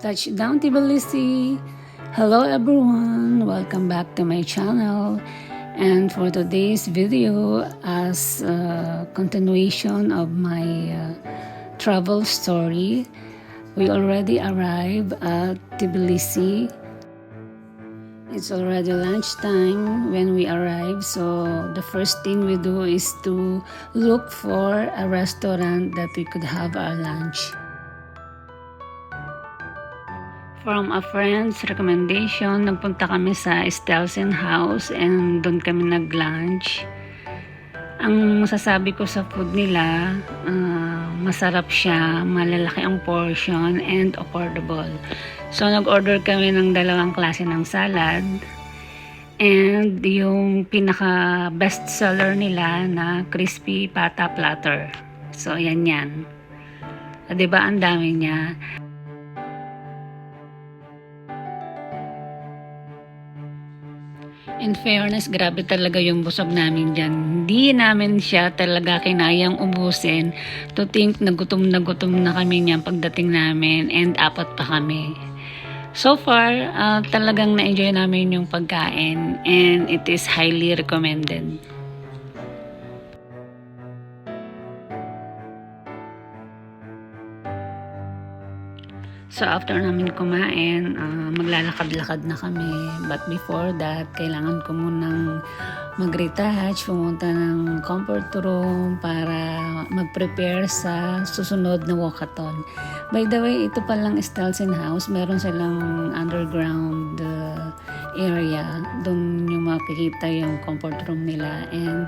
Touchdown Tbilisi! Hello everyone! Welcome back to my channel. And for today's video, as a continuation of my travel story, we already arrived at Tbilisi. It's already lunchtime when we arrive, so the first thing we do is to look for a restaurant that we could have our lunch. From a friend's recommendation, nagpunta kami sa Stelzen House and doon kami nag-lunch. Ang masasabi ko sa food nila, masarap siya, malalaki ang portion and affordable. So nag-order kami ng dalawang klase ng salad and yung pinaka best seller nila na crispy pata platter. So yan. 'Di ba ang dami niya? In fairness, grabe talaga yung busog namin dyan. Hindi namin siya talaga kinayang ubusin. To think na gutom na kami niyan pagdating namin and apat pa kami. So far, talagang na-enjoy namin yung pagkain and it is highly recommended. So after namin kumain, maglalakad-lakad na kami. But before that, kailangan ko munang mag-retouch, pumunta ng comfort room para mag-prepare sa susunod na walkathon. By the way, ito palang Stelzen House, meron silang underground area. Doon yung makikita yung comfort room nila. And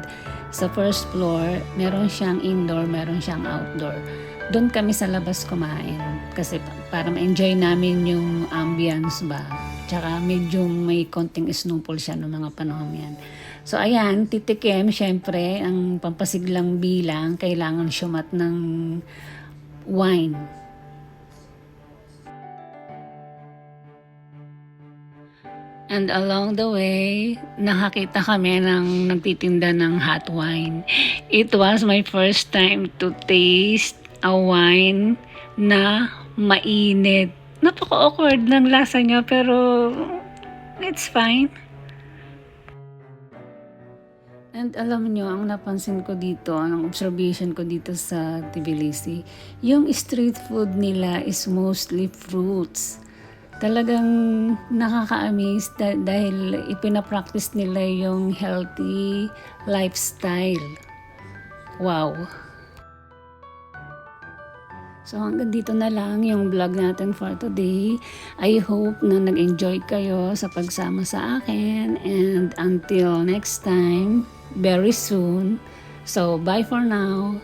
sa first floor, meron siyang indoor, meron siyang outdoor. Doon kami sa labas kumain kasi para ma-enjoy namin yung ambience ba. Tsaka medyo may konting snowfall siya noong mga panahon yan. So ayan, titikim, syempre, ang pampasiglang bilang, kailangan syumat ng wine. And along the way, nakakita kami ng nagtitinda ng hot wine. It was my first time to taste a wine na mainit. Napaka-awkward ng lasa niya pero it's fine. And alam niyo, ang napansin ko dito, ang observation ko dito sa Tbilisi, yung street food nila is mostly fruits. Talagang nakaka-amaze dahil ipinapractice nila yung healthy lifestyle. Wow! So hanggang dito na lang yung vlog natin for today. I hope na nag-enjoy kayo sa pagsama sa akin. And until next time, very soon. So bye for now.